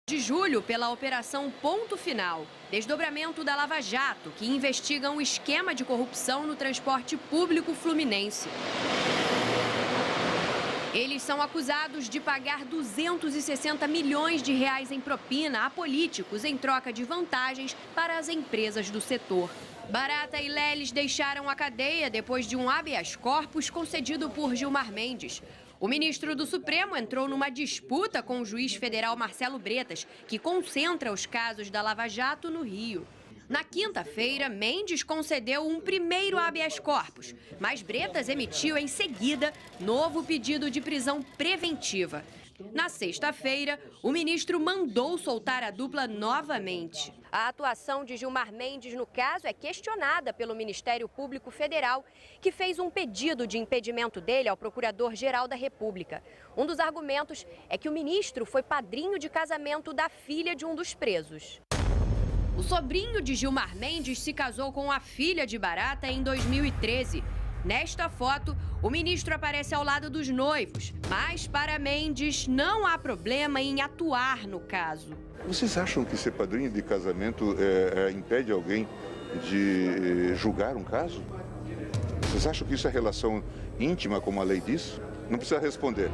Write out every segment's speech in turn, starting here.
De julho, pela Operação Ponto Final, desdobramento da Lava Jato, que investiga um esquema de corrupção no transporte público fluminense. Eles são acusados de pagar 260 milhões de reais em propina a políticos em troca de vantagens para as empresas do setor. Barata e Leles deixaram a cadeia depois de um habeas corpus concedido por Gilmar Mendes. O ministro do Supremo entrou numa disputa com o juiz federal Marcelo Bretas, que concentra os casos da Lava Jato no Rio. Na quinta-feira, Mendes concedeu um primeiro habeas corpus, mas Bretas emitiu em seguida novo pedido de prisão preventiva. Na sexta-feira, o ministro mandou soltar a dupla novamente. A atuação de Gilmar Mendes no caso é questionada pelo Ministério Público Federal, que fez um pedido de impedimento dele ao Procurador-Geral da República. Um dos argumentos é que o ministro foi padrinho de casamento da filha de um dos presos. O sobrinho de Gilmar Mendes se casou com a filha de Barata em 2013. Nesta foto, o ministro aparece ao lado dos noivos, mas para Mendes não há problema em atuar no caso. Vocês acham que ser padrinho de casamento impede alguém de julgar um caso? Vocês acham que isso é relação íntima, como a lei diz? Não precisa responder.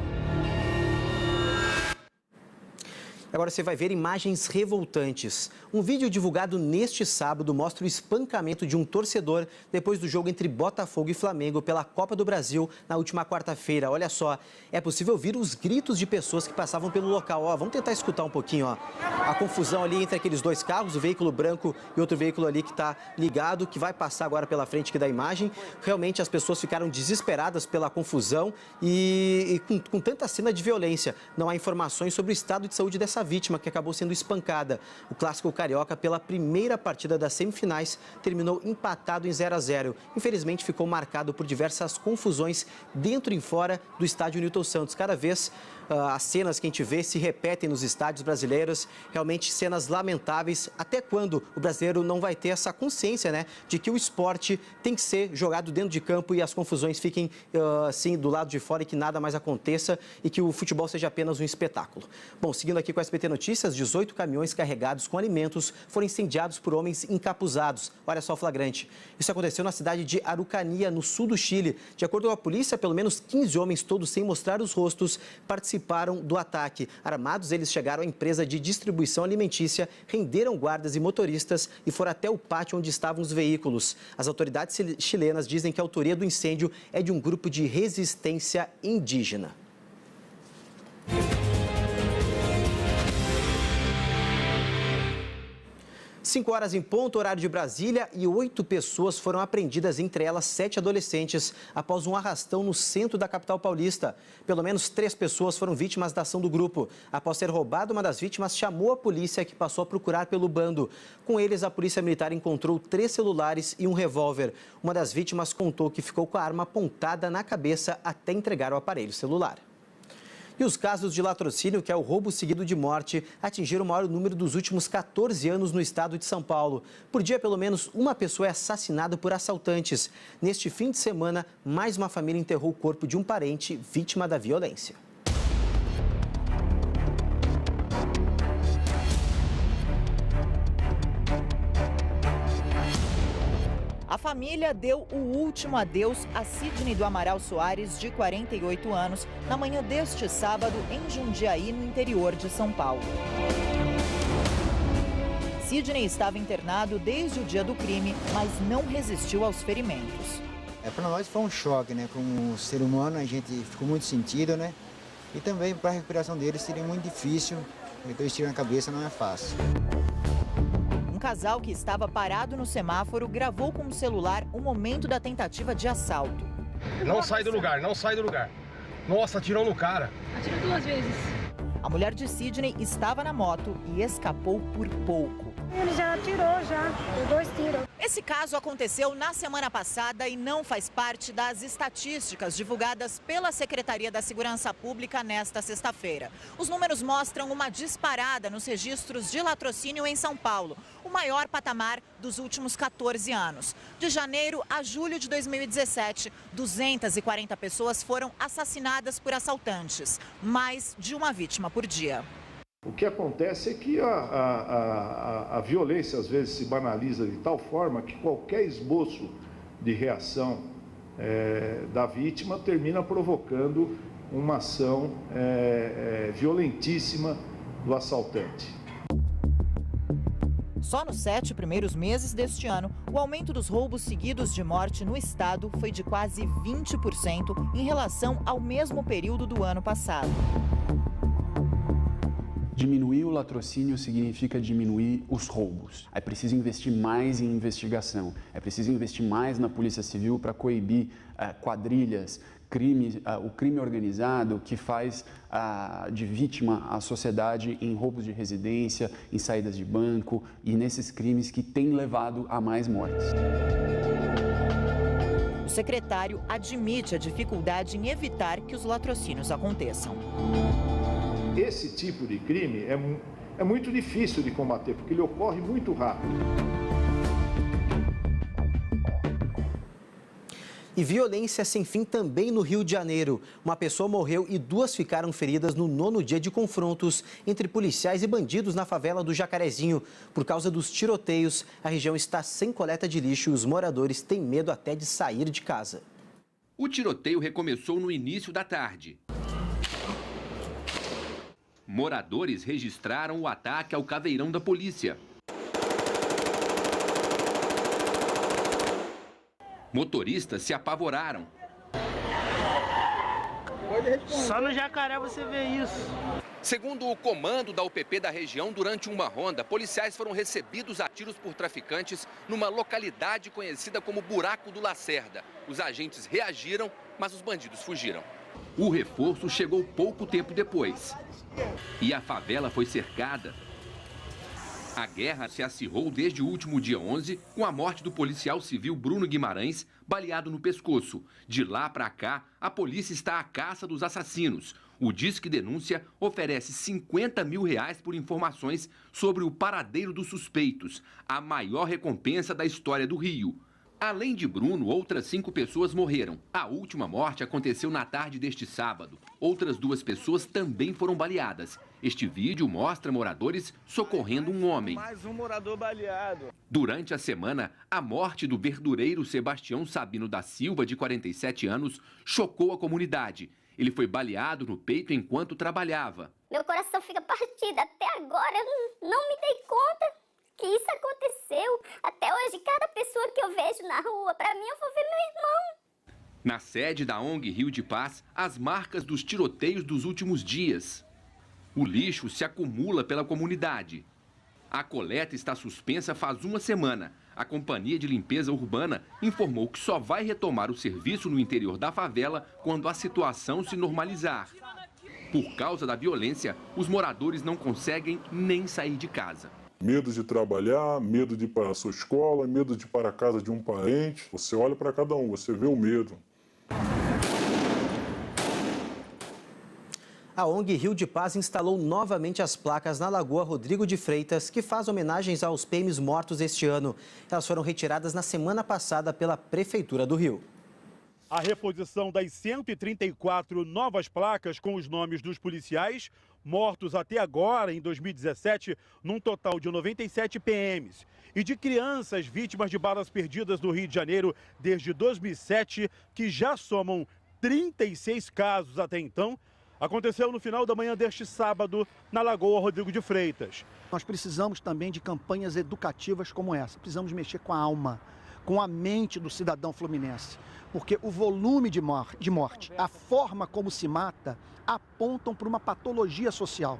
Agora você vai ver imagens revoltantes. Um vídeo divulgado neste sábado mostra o espancamento de um torcedor depois do jogo entre Botafogo e Flamengo pela Copa do Brasil na última quarta-feira. Olha só, é possível ouvir os gritos de pessoas que passavam pelo local. Ó, vamos tentar escutar um pouquinho, ó. A confusão ali entre aqueles dois carros, o veículo branco e outro veículo ali que está ligado, que vai passar agora pela frente aqui da imagem. Realmente as pessoas ficaram desesperadas pela confusão e com tanta cena de violência. Não há informações sobre o estado de saúde dessa vítima que acabou sendo espancada. O clássico carioca, pela primeira partida das semifinais, terminou empatado em 0-0. Infelizmente, ficou marcado por diversas confusões dentro e fora do estádio Newton Santos. Cada vez as cenas que a gente vê se repetem nos estádios brasileiros, realmente cenas lamentáveis. Até quando o brasileiro não vai ter essa consciência, né, de que o esporte tem que ser jogado dentro de campo e as confusões fiquem assim do lado de fora e que nada mais aconteça e que o futebol seja apenas um espetáculo. Bom, seguindo aqui com a SBT Notícias, 18 caminhões carregados com alimentos foram incendiados por homens encapuzados. Olha só o flagrante. Isso aconteceu na cidade de Araucania, no sul do Chile. De acordo com a polícia, pelo menos 15 homens, todos sem mostrar os rostos, participaram do ataque. Armados, eles chegaram à empresa de distribuição alimentícia, renderam guardas e motoristas e foram até o pátio onde estavam os veículos. As autoridades chilenas dizem que a autoria do incêndio é de um grupo de resistência indígena. 5 horas em ponto, horário de Brasília, e 8 pessoas foram apreendidas, entre elas 7 adolescentes, após um arrastão no centro da capital paulista. Pelo menos 3 pessoas foram vítimas da ação do grupo. Após ser roubada, uma das vítimas chamou a polícia, que passou a procurar pelo bando. Com eles, a polícia militar encontrou 3 celulares e um revólver. Uma das vítimas contou que ficou com a arma apontada na cabeça até entregar o aparelho celular. E os casos de latrocínio, que é o roubo seguido de morte, atingiram o maior número dos últimos 14 anos no estado de São Paulo. Por dia, pelo menos uma pessoa é assassinada por assaltantes. Neste fim de semana, mais uma família enterrou o corpo de um parente vítima da violência. A família deu o último adeus a Sidney do Amaral Soares, de 48 anos, na manhã deste sábado em Jundiaí, no interior de São Paulo. Sidney estava internado desde o dia do crime, mas não resistiu aos ferimentos. Para nós foi um choque, né? Como ser humano, a gente ficou muito sentido, né? E também para a recuperação dele seria muito difícil, depois tiro na cabeça não é fácil. Um casal que estava parado no semáforo gravou com o celular o momento da tentativa de assalto. Não sai do lugar, não sai do lugar. Nossa, atirou no cara. Atirou 2 vezes. A mulher de Sidney estava na moto e escapou por pouco. Ele já atirou, deu 2 tiros. Esse caso aconteceu na semana passada e não faz parte das estatísticas divulgadas pela Secretaria da Segurança Pública nesta sexta-feira. Os números mostram uma disparada nos registros de latrocínio em São Paulo, o maior patamar dos últimos 14 anos. De janeiro a julho de 2017, 240 pessoas foram assassinadas por assaltantes, mais de uma vítima por dia. O que acontece é que a violência às vezes se banaliza de tal forma que qualquer esboço de reação da vítima termina provocando uma ação violentíssima do assaltante. Só nos 7 primeiros meses deste ano, o aumento dos roubos seguidos de morte no estado foi de quase 20% em relação ao mesmo período do ano passado. Diminuir o latrocínio significa diminuir os roubos. É preciso investir mais em investigação, é preciso investir mais na Polícia Civil para coibir quadrilhas, o crime organizado que faz de vítima a sociedade em roubos de residência, em saídas de banco e nesses crimes que têm levado a mais mortes. O secretário admite a dificuldade em evitar que os latrocínios aconteçam. Esse tipo de crime é muito difícil de combater, porque ele ocorre muito rápido. E violência sem fim também no Rio de Janeiro. Uma pessoa morreu e 2 ficaram feridas no 9º dia de confrontos entre policiais e bandidos na favela do Jacarezinho. Por causa dos tiroteios, a região está sem coleta de lixo e os moradores têm medo até de sair de casa. O tiroteio recomeçou no início da tarde. Moradores registraram o ataque ao caveirão da polícia. Motoristas se apavoraram. Só no Jacaré você vê isso. Segundo o comando da UPP da região, durante uma ronda, policiais foram recebidos a tiros por traficantes numa localidade conhecida como Buraco do Lacerda. Os agentes reagiram, mas os bandidos fugiram. O reforço chegou pouco tempo depois. E a favela foi cercada. A guerra se acirrou desde o último dia 11, com a morte do policial civil Bruno Guimarães, baleado no pescoço. De lá para cá, a polícia está à caça dos assassinos. O Disque Denúncia oferece R$50 mil por informações sobre o paradeiro dos suspeitos, a maior recompensa da história do Rio. Além de Bruno, outras 5 pessoas morreram. A última morte aconteceu na tarde deste sábado. Outras 2 pessoas também foram baleadas. Este vídeo mostra moradores socorrendo um homem. Mais um morador baleado. Durante a semana, a morte do verdureiro Sebastião Sabino da Silva, de 47 anos, chocou a comunidade. Ele foi baleado no peito enquanto trabalhava. Meu coração fica partido. Até agora eu não me dei conta que isso aconteceu. Até hoje, cada pessoa que eu vejo na rua, para mim, eu vou ver meu irmão. Na sede da ONG Rio de Paz, as marcas dos tiroteios dos últimos dias. O lixo se acumula pela comunidade. A coleta está suspensa faz uma semana. A Companhia de Limpeza Urbana informou que só vai retomar o serviço no interior da favela quando a situação se normalizar. Por causa da violência, os moradores não conseguem nem sair de casa. Medo de trabalhar, medo de ir para a sua escola, medo de ir para a casa de um parente. Você olha para cada um, você vê o medo. A ONG Rio de Paz instalou novamente as placas na Lagoa Rodrigo de Freitas, que faz homenagens aos PMs mortos este ano. Elas foram retiradas na semana passada pela Prefeitura do Rio. A reposição das 134 novas placas com os nomes dos policiais mortos até agora, em 2017, num total de 97 PMs. E de crianças vítimas de balas perdidas no Rio de Janeiro desde 2007, que já somam 36 casos até então, aconteceu no final da manhã deste sábado, na Lagoa Rodrigo de Freitas. Nós precisamos também de campanhas educativas como essa. Precisamos mexer com a alma, com a mente do cidadão fluminense. Porque o volume de morte, a forma como se mata, apontam para uma patologia social.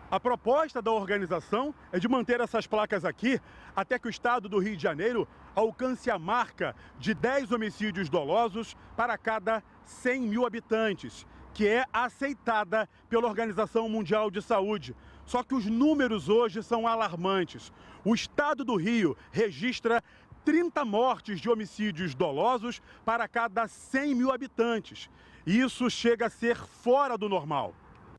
A proposta da organização é de manter essas placas aqui até que o estado do Rio de Janeiro alcance a marca de 10 homicídios dolosos para cada 100 mil habitantes, que é aceitada pela Organização Mundial de Saúde. Só que os números hoje são alarmantes. O estado do Rio registra 30 mortes de homicídios dolosos para cada 100 mil habitantes. Isso chega a ser fora do normal.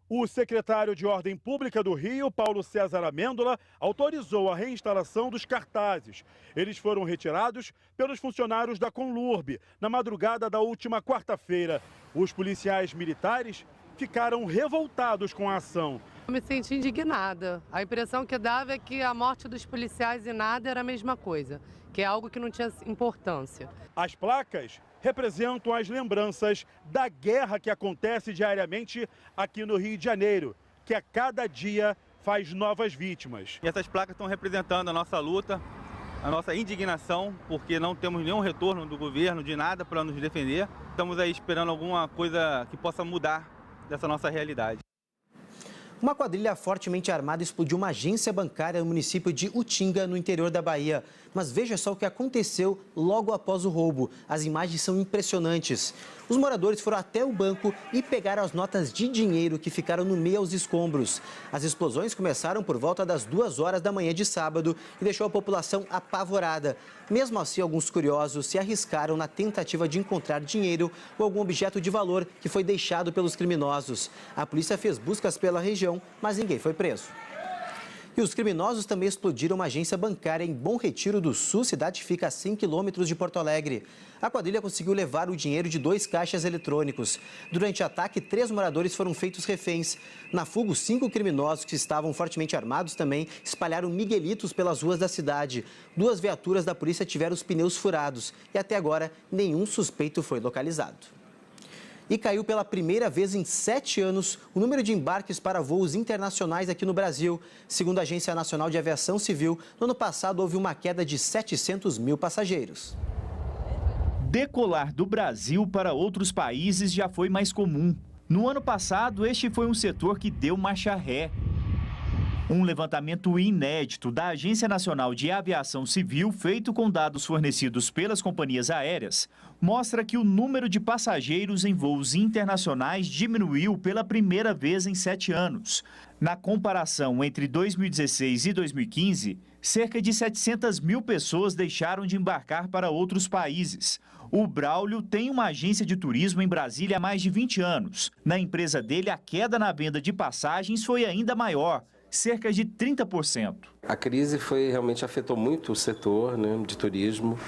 O secretário de Ordem Pública do Rio, Paulo César Amêndola, autorizou a reinstalação dos cartazes. Eles foram retirados pelos funcionários da Conlurb na madrugada da última quarta-feira. Os policiais militares ficaram revoltados com a ação. Eu me senti indignada. A impressão que dava é que a morte dos policiais e nada era a mesma coisa, que é algo que não tinha importância. As placas representam as lembranças da guerra que acontece diariamente aqui no Rio de Janeiro, que a cada dia faz novas vítimas. E essas placas estão representando a nossa luta, a nossa indignação, porque não temos nenhum retorno do governo, de nada para nos defender. Estamos aí esperando alguma coisa que possa mudar dessa nossa realidade. Uma quadrilha fortemente armada explodiu uma agência bancária no município de Utinga, no interior da Bahia. Mas veja só o que aconteceu logo após o roubo. As imagens são impressionantes. Os moradores foram até o banco e pegaram as notas de dinheiro que ficaram no meio aos escombros. As explosões começaram por volta das 2 horas da manhã de sábado e deixou a população apavorada. Mesmo assim, alguns curiosos se arriscaram na tentativa de encontrar dinheiro ou algum objeto de valor que foi deixado pelos criminosos. A polícia fez buscas pela região, mas ninguém foi preso. E os criminosos também explodiram uma agência bancária em Bom Retiro do Sul, cidade que fica a 100 quilômetros de Porto Alegre. A quadrilha conseguiu levar o dinheiro de 2 caixas eletrônicos. Durante o ataque, 3 moradores foram feitos reféns. Na fuga, os 5 criminosos, que estavam fortemente armados também, espalharam miguelitos pelas ruas da cidade. 2 viaturas da polícia tiveram os pneus furados e até agora nenhum suspeito foi localizado. E caiu pela primeira vez em 7 anos o número de embarques para voos internacionais aqui no Brasil. Segundo a Agência Nacional de Aviação Civil, no ano passado houve uma queda de 700 mil passageiros. Decolar do Brasil para outros países já foi mais comum. No ano passado, este foi um setor que deu marcha ré. Um levantamento inédito da Agência Nacional de Aviação Civil, feito com dados fornecidos pelas companhias aéreas, mostra que o número de passageiros em voos internacionais diminuiu pela primeira vez em 7 anos. Na comparação entre 2016 e 2015, cerca de 700 mil pessoas deixaram de embarcar para outros países. O Braulio tem uma agência de turismo em Brasília há mais de 20 anos. Na empresa dele, a queda na venda de passagens foi ainda maior, cerca de 30%. A crise realmente afetou muito o setor, né, de turismo.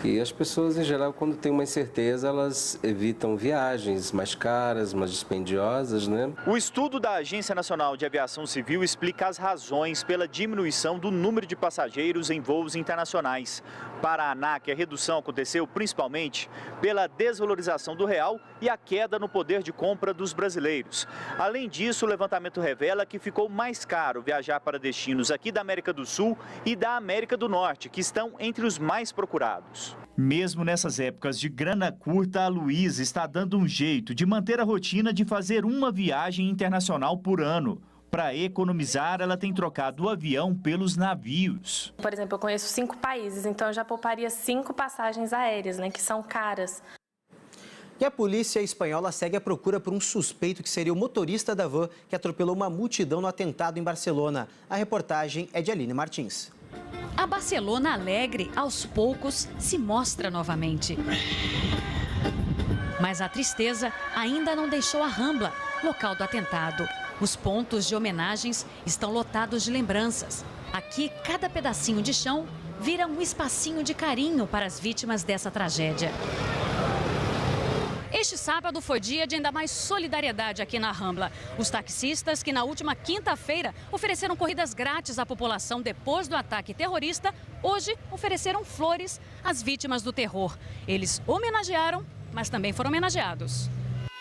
E as pessoas, em geral, quando têm uma incerteza, elas evitam viagens mais caras, mais dispendiosas, né? O estudo da Agência Nacional de Aviação Civil explica as razões pela diminuição do número de passageiros em voos internacionais. Para a ANAC, a redução aconteceu principalmente pela desvalorização do real e a queda no poder de compra dos brasileiros. Além disso, o levantamento revela que ficou mais caro viajar para destinos aqui da América do Sul e da América do Norte, que estão entre os mais procurados. Mesmo nessas épocas de grana curta, a Luísa está dando um jeito de manter a rotina de fazer uma viagem internacional por ano. Para economizar, ela tem trocado o avião pelos navios. Por exemplo, eu conheço 5 países, então eu já pouparia 5 passagens aéreas, né, que são caras. E a polícia espanhola segue a procura por um suspeito que seria o motorista da van que atropelou uma multidão no atentado em Barcelona. A reportagem é de Aline Martins. A Barcelona alegre, aos poucos, se mostra novamente. Mas a tristeza ainda não deixou a Rambla, local do atentado. Os pontos de homenagens estão lotados de lembranças. Aqui, cada pedacinho de chão vira um espacinho de carinho para as vítimas dessa tragédia. Este sábado foi dia de ainda mais solidariedade aqui na Rambla. Os taxistas que na última quinta-feira ofereceram corridas grátis à população depois do ataque terrorista, hoje ofereceram flores às vítimas do terror. Eles homenagearam, mas também foram homenageados.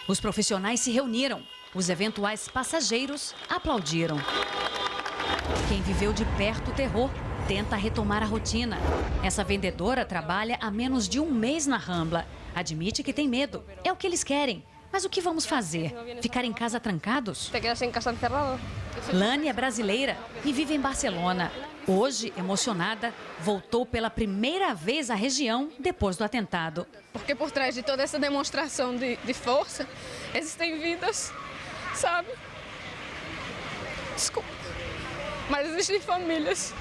Os profissionais se reuniram. Os eventuais passageiros aplaudiram. Quem viveu de perto o terror tenta retomar a rotina. Essa vendedora trabalha há menos de 1 mês na Rambla. Admite que tem medo. É o que eles querem. Mas o que vamos fazer? Ficar em casa trancados? Lani é brasileira e vive em Barcelona. Hoje, emocionada, voltou pela primeira vez à região depois do atentado. Porque por trás de toda essa demonstração de força, existem vidas, sabe? Desculpa. Mas existem famílias.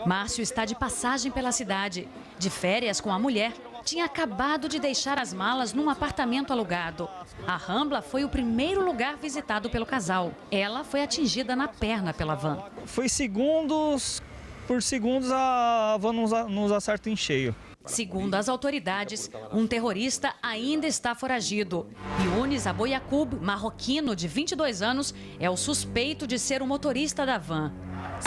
Márcio está de passagem pela cidade. De férias com a mulher, tinha acabado de deixar as malas num apartamento alugado. A Rambla foi o primeiro lugar visitado pelo casal. Ela foi atingida na perna pela van. Foi segundos por segundos a van nos acerta em cheio. Segundo as autoridades, um terrorista ainda está foragido. Younis Aboyacub, marroquino de 22 anos, é o suspeito de ser o motorista da van.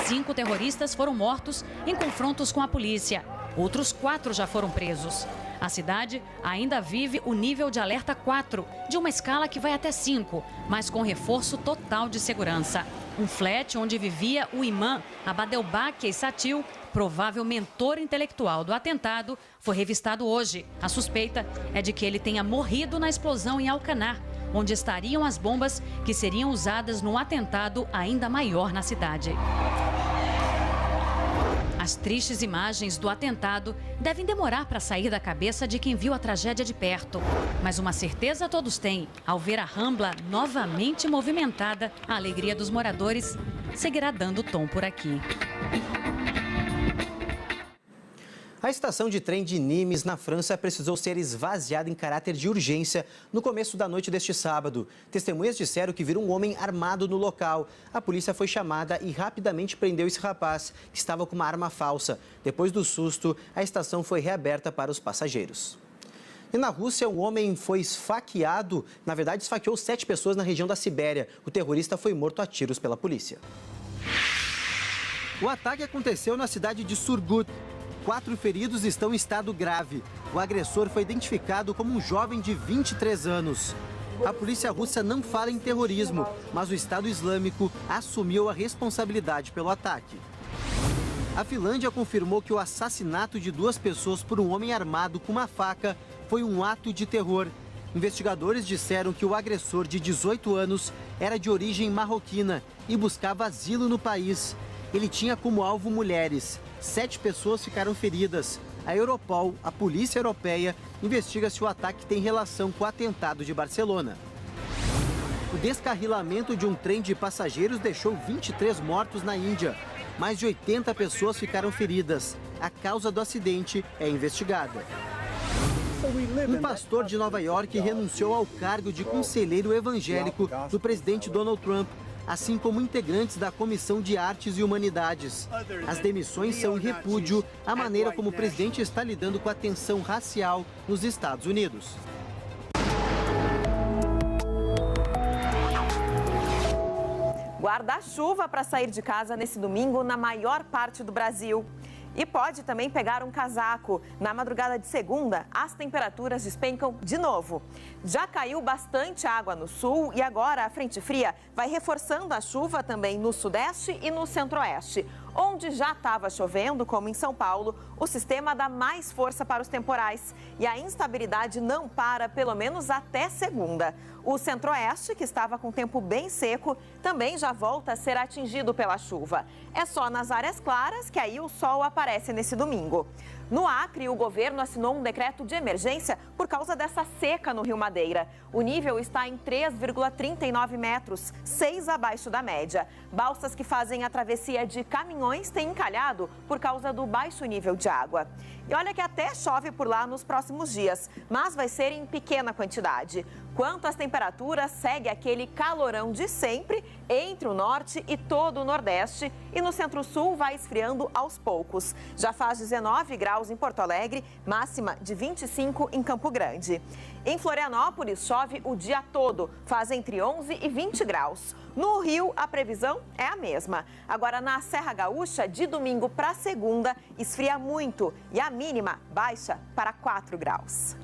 5 terroristas foram mortos em confrontos com a polícia. Outros 4 já foram presos. A cidade ainda vive o nível de alerta 4, de uma escala que vai até 5, mas com reforço total de segurança. Um flat onde vivia o imã Abadelbaki Satil, provável mentor intelectual do atentado, foi revistado hoje. A suspeita é de que ele tenha morrido na explosão em Alcanar, onde estariam as bombas que seriam usadas num atentado ainda maior na cidade. As tristes imagens do atentado devem demorar para sair da cabeça de quem viu a tragédia de perto. Mas uma certeza todos têm: ao ver a Rambla novamente movimentada, a alegria dos moradores seguirá dando tom por aqui. A estação de trem de Nimes, na França, precisou ser esvaziada em caráter de urgência no começo da noite deste sábado. Testemunhas disseram que viram um homem armado no local. A polícia foi chamada e rapidamente prendeu esse rapaz, que estava com uma arma falsa. Depois do susto, a estação foi reaberta para os passageiros. E na Rússia, um homem foi esfaqueado, na verdade, esfaqueou 7 pessoas na região da Sibéria. O terrorista foi morto a tiros pela polícia. O ataque aconteceu na cidade de Surgut. 4 feridos estão em estado grave. O agressor foi identificado como um jovem de 23 anos. A polícia russa não fala em terrorismo, mas o Estado Islâmico assumiu a responsabilidade pelo ataque. A Finlândia confirmou que o assassinato de 2 pessoas por um homem armado com uma faca foi um ato de terror. Investigadores disseram que o agressor, de 18 anos, era de origem marroquina e buscava asilo no país. Ele tinha como alvo mulheres. 7 pessoas ficaram feridas. A Europol, a Polícia Europeia, investiga se o ataque tem relação com o atentado de Barcelona. O descarrilamento de um trem de passageiros deixou 23 mortos na Índia. Mais de 80 pessoas ficaram feridas. A causa do acidente é investigada. Um pastor de Nova York renunciou ao cargo de conselheiro evangélico do presidente Donald Trump, assim como integrantes da Comissão de Artes e Humanidades. As demissões são em repúdio à maneira como o presidente está lidando com a tensão racial nos Estados Unidos. Guarda-chuva para sair de casa nesse domingo na maior parte do Brasil. E pode também pegar um casaco. Na madrugada de segunda, as temperaturas despencam de novo. Já caiu bastante água no sul e agora a frente fria vai reforçando a chuva também no sudeste e no centro-oeste. Onde já estava chovendo, como em São Paulo, o sistema dá mais força para os temporais e a instabilidade não para, pelo menos até segunda. O centro-oeste, que estava com tempo bem seco, também já volta a ser atingido pela chuva. É só nas áreas claras que aí o sol aparece nesse domingo. No Acre, o governo assinou um decreto de emergência por causa dessa seca no Rio Madeira. O nível está em 3,39 metros, 6 abaixo da média. Balsas que fazem a travessia de caminhões têm encalhado por causa do baixo nível de água. E olha que até chove por lá nos próximos dias, mas vai ser em pequena quantidade. Quanto às temperaturas, segue aquele calorão de sempre entre o norte e todo o nordeste. E no centro-sul vai esfriando aos poucos. Já faz 19 graus em Porto Alegre, máxima de 25 em Campo Grande. Em Florianópolis, chove o dia todo, faz entre 11 e 20 graus. No Rio, a previsão é a mesma. Agora, na Serra Gaúcha, de domingo para segunda, esfria muito e a mínima baixa para 4 graus.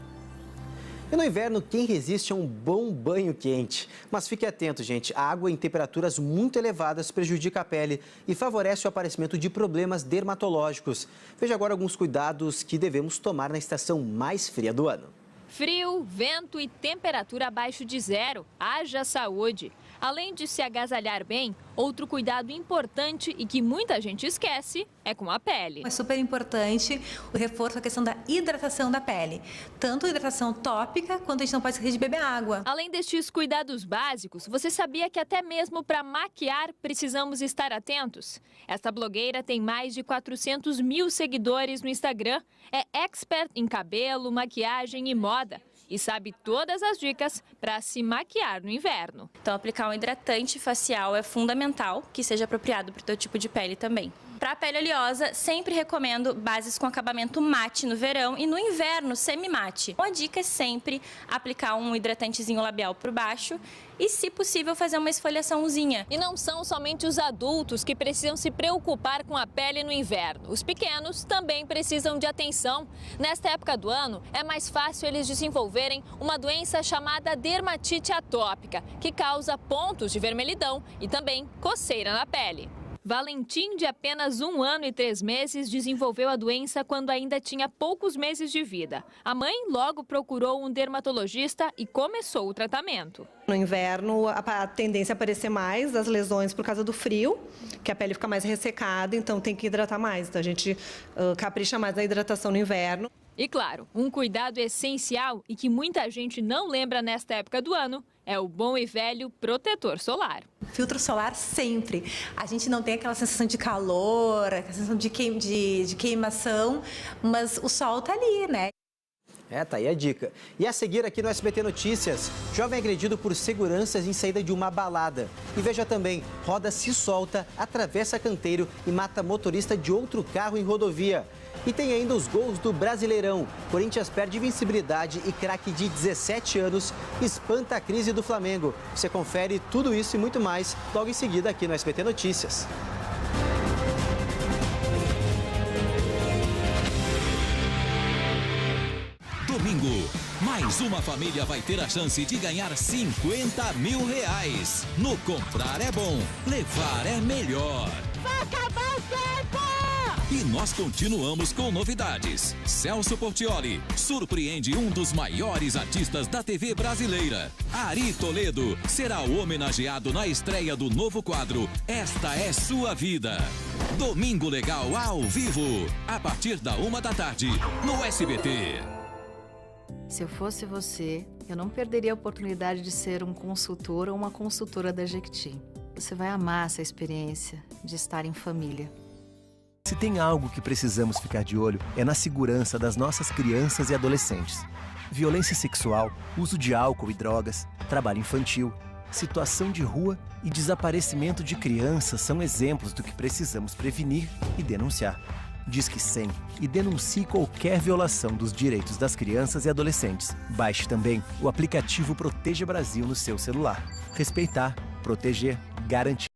E no inverno, quem resiste a um bom banho quente? Mas fique atento, gente. A água em temperaturas muito elevadas prejudica a pele e favorece o aparecimento de problemas dermatológicos. Veja agora alguns cuidados que devemos tomar na estação mais fria do ano. Frio, vento e temperatura abaixo de 0. Haja saúde. Além de se agasalhar bem, outro cuidado importante e que muita gente esquece é com a pele. É super importante o reforço da questão da hidratação da pele. Tanto hidratação tópica, quanto a gente não pode esquecer de beber água. Além destes cuidados básicos, você sabia que até mesmo para maquiar precisamos estar atentos? Esta blogueira tem mais de 400 mil seguidores no Instagram. É expert em cabelo, maquiagem e moda. E sabe todas as dicas para se maquiar no inverno. Então, aplicar um hidratante facial é fundamental, que seja apropriado para o teu tipo de pele também. Para a pele oleosa, sempre recomendo bases com acabamento mate no verão e no inverno semi-mate. Uma dica é sempre aplicar um hidratantezinho labial por baixo e, se possível, fazer uma esfoliaçãozinha. E não são somente os adultos que precisam se preocupar com a pele no inverno. Os pequenos também precisam de atenção. Nesta época do ano, é mais fácil eles desenvolverem uma doença chamada dermatite atópica, que causa pontos de vermelhidão e também coceira na pele. Valentim, de apenas 1 ano e 3 meses, desenvolveu a doença quando ainda tinha poucos meses de vida. A mãe logo procurou um dermatologista e começou o tratamento. No inverno, a tendência é aparecer mais as lesões por causa do frio, que a pele fica mais ressecada, então tem que hidratar mais. Então a gente capricha mais na hidratação no inverno. E claro, um cuidado essencial e que muita gente não lembra nesta época do ano é o bom e velho protetor solar. Filtro solar sempre. A gente não tem aquela sensação de calor, aquela sensação de queimação, mas o sol tá ali, né? Tá aí a dica. E a seguir aqui no SBT Notícias, jovem agredido por seguranças em saída de uma balada. E veja também, roda se solta, atravessa canteiro e mata motorista de outro carro em rodovia. E tem ainda os gols do Brasileirão. Corinthians perde invencibilidade e craque de 17 anos espanta a crise do Flamengo. Você confere tudo isso e muito mais logo em seguida aqui no SBT Notícias. Domingo, mais uma família vai ter a chance de ganhar 50 mil reais. No Comprar é Bom, Levar é Melhor. Vai acabar o tempo! E nós continuamos com novidades. Celso Portiolli surpreende um dos maiores artistas da TV brasileira. Ari Toledo será o homenageado na estreia do novo quadro Esta é Sua Vida. Domingo Legal ao vivo, a partir da 13h no SBT. Se eu fosse você, eu não perderia a oportunidade de ser um consultor ou uma consultora da Jequiti. Você vai amar essa experiência de estar em família. Se tem algo que precisamos ficar de olho, é na segurança das nossas crianças e adolescentes. Violência sexual, uso de álcool e drogas, trabalho infantil, situação de rua e desaparecimento de crianças são exemplos do que precisamos prevenir e denunciar. Disque 100 e denuncie qualquer violação dos direitos das crianças e adolescentes. Baixe também o aplicativo Proteja Brasil no seu celular. Respeitar, proteger, garantir.